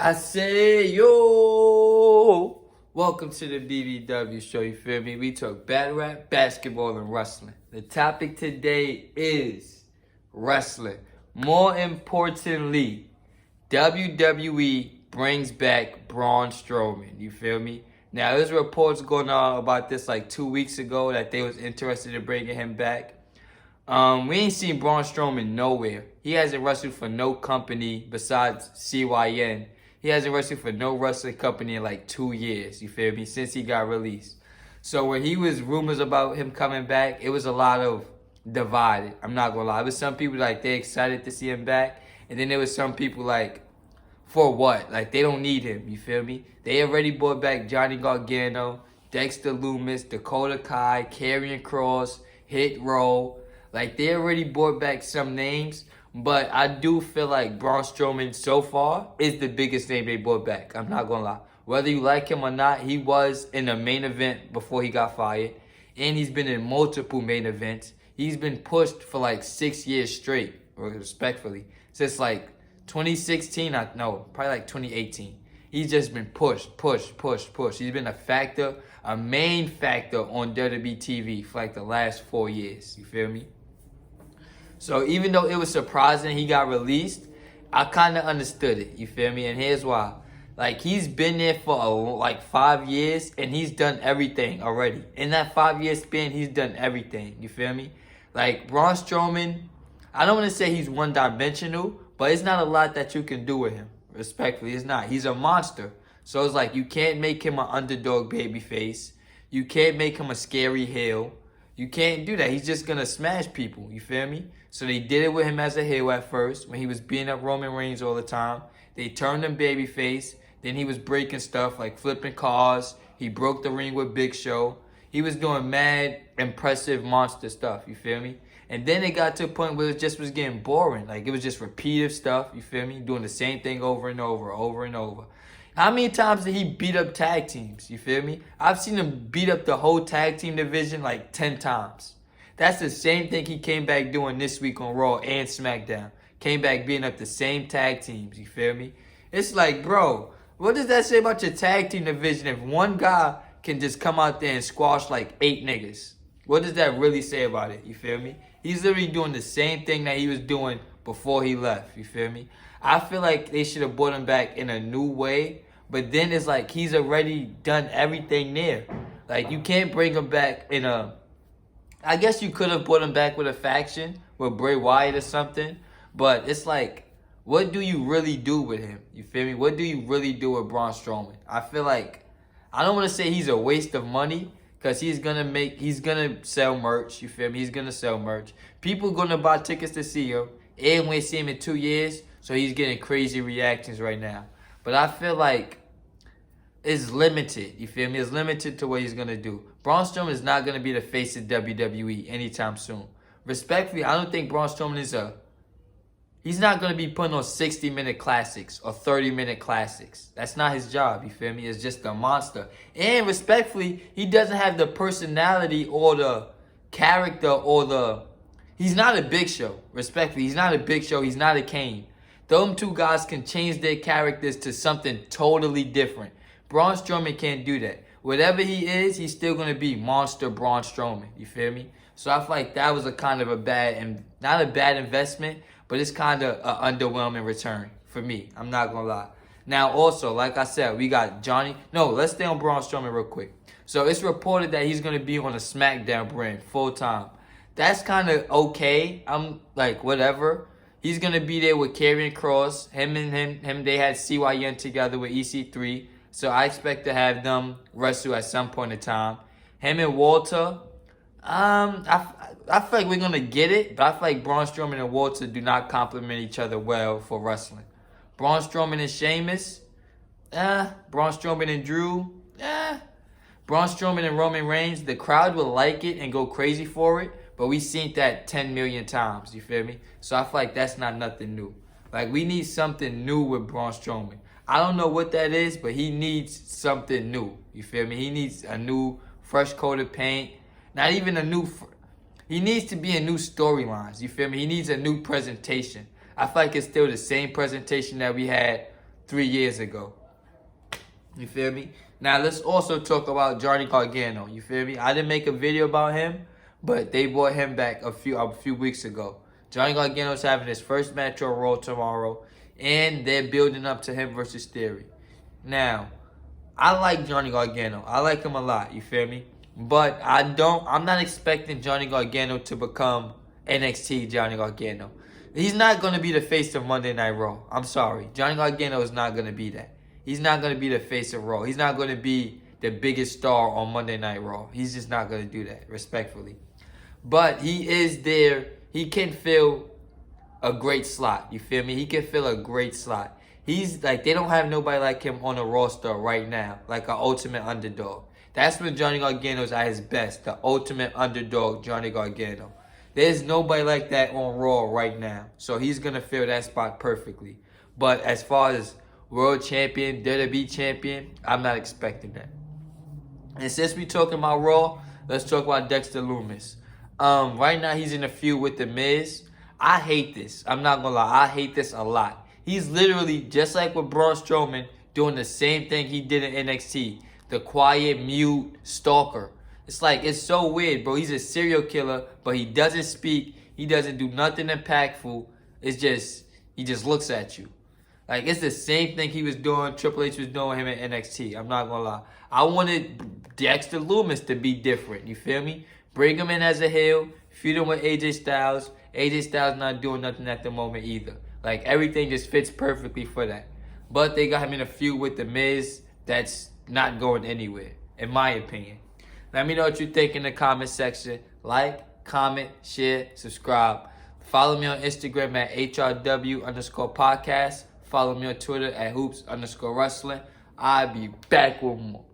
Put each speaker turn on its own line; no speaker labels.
I say, yo, welcome to the BBW show, you feel me? We talk battle rap, basketball, and wrestling. The topic today is wrestling. More importantly, WWE brings back Braun Strowman, you feel me? Now, there's reports going on about this like 2 weeks ago that they was interested in bringing him back. We ain't seen Braun Strowman nowhere. He hasn't wrestled for no company besides CYN. He hasn't wrestled for no wrestling company in like 2 years, you feel me, since he got released. So when he was rumors about him coming back, it was a lot of divided. I'm not gonna lie. It was some people like they excited to see him back, and then there was some people like, for what? Like they don't need him, you feel me? They already brought back Johnny Gargano, Dexter Lumis, Dakota Kai, Karrion Kross, Hit Row. Like they already brought back some names, but I do feel like Braun Strowman so far is the biggest name they brought back. I'm not gonna lie. Whether you like him or not, he was in the main event before he got fired, and he's been in multiple main events. He's been pushed for like 6 years straight, respectfully, since like 2016. Probably like 2018. He's just been pushed. He's been a factor, a main factor on WWE TV for like the last 4 years. You feel me? So even though it was surprising he got released, I kind of understood it. You feel me? And here's why. Like, he's been there for like 5 years, and he's done everything already. In that 5 year span, he's done everything. You feel me? Like, Braun Strowman, I don't want to say he's one-dimensional, but it's not a lot that you can do with him. Respectfully, it's not. He's a monster. So it's like, you can't make him an underdog babyface. You can't make him a scary heel. You can't do that. He's just going to smash people. You feel me? So they did it with him as a heel at first when he was beating up Roman Reigns all the time. They turned him babyface. Then he was breaking stuff like flipping cars. He broke the ring with Big Show. He was doing mad, impressive monster stuff. You feel me? And then it got to a point where it just was getting boring. Like, it was just repetitive stuff. You feel me? Doing the same thing over and over. How many times did he beat up tag teams? You feel me? I've seen him beat up the whole tag team division like 10 times. That's the same thing he came back doing this week on Raw and SmackDown. Came back beating up the same tag teams. You feel me? It's like, bro, what does that say about your tag team division if one guy can just come out there and squash like 8 niggas? What does that really say about it? You feel me? He's literally doing the same thing that he was doing before he left. You feel me? I feel like they should have brought him back in a new way. But then it's like he's already done everything there. Like, you can't bring him back in a... I guess you could have brought him back with a faction, with Bray Wyatt or something. But it's like, what do you really do with him? You feel me? What do you really do with Braun Strowman? I feel like, I don't want to say he's a waste of money, because he's going to sell merch. You feel me? He's going to sell merch. People going to buy tickets to see him. And we see him in 2 years, so he's getting crazy reactions right now. But I feel like it's limited. You feel me? It's limited to what he's going to do. Braun Strowman is not going to be the face of WWE anytime soon. Respectfully, I don't think Braun Strowman is he's not going to be putting on 60-minute classics or 30-minute classics. That's not his job, you feel me? It's just a monster. And respectfully, he doesn't have the personality or the character or the... He's not a Big Show. Respectfully, he's not a Big Show. He's not a Kane. Those two guys can change their characters to something totally different. Braun Strowman can't do that. Whatever he is, he's still going to be Monster Braun Strowman. You feel me? So I feel like that was a kind of a bad, and not a bad investment, but it's kind of an underwhelming return for me. I'm not going to lie. Now, also, like I said, we got Johnny. No, let's stay on Braun Strowman real quick. So it's reported that he's going to be on a SmackDown brand full time. That's kind of okay. I'm like, whatever. He's going to be there with Karrion Kross. Him, they had CYN together with EC3. So I expect to have them wrestle at some point in time. Him and Walter, I feel like we're going to get it, but I feel like Braun Strowman and Walter do not complement each other well for wrestling. Braun Strowman and Sheamus, Braun Strowman and Drew, Braun Strowman and Roman Reigns, the crowd will like it and go crazy for it, but we've seen that 10 million times, you feel me? So I feel like that's not nothing new. Like, we need something new with Braun Strowman. I don't know what that is, but he needs something new. You feel me? He needs a new, fresh coat of paint. Not even a new... He needs to be in new storylines. You feel me? He needs a new presentation. I feel like it's still the same presentation that we had 3 years ago. You feel me? Now let's also talk about Johnny Gargano. You feel me? I didn't make a video about him, but they brought him back a few weeks ago. Johnny Gargano's having his first match on Raw tomorrow, and they're building up to him versus Theory. Now, I like Johnny Gargano. I like him a lot. You feel me? But I'm not expecting Johnny Gargano to become NXT Johnny Gargano. He's not going to be the face of Monday Night Raw. I'm sorry. Johnny Gargano is not going to be that. He's not going to be the face of Raw. He's not going to be the biggest star on Monday Night Raw. He's just not going to do that, respectfully. But he is there. He can fill a great slot. You feel me? He can fill a great slot. He's like, they don't have nobody like him on the roster right now, like an ultimate underdog. That's when Johnny Gargano's at his best, the ultimate underdog, Johnny Gargano. There's nobody like that on Raw right now. So he's going to fill that spot perfectly. But as far as world champion, WWE champion, I'm not expecting that. And since we talking about Raw, let's talk about Dexter Lumis. Right now he's in a feud with The Miz. I hate this. I'm not gonna lie. I hate this a lot. He's literally, just like with Braun Strowman, doing the same thing he did in NXT. The quiet, mute stalker. It's like, it's so weird, bro. He's a serial killer, but he doesn't speak. He doesn't do nothing impactful. It's just, he just looks at you. Like, it's the same thing he was doing, Triple H was doing him in NXT. I'm not gonna lie. I wanted Dexter Lumis to be different. You feel me? Bring him in as a heel, feud him with AJ Styles. AJ Styles not doing nothing at the moment either. Like, everything just fits perfectly for that. But they got him in a feud with The Miz that's not going anywhere, in my opinion. Let me know what you think in the comment section. Like, comment, share, subscribe. Follow me on Instagram at HRW_podcast. Follow me on Twitter at hoops_wrestling. I'll be back with more.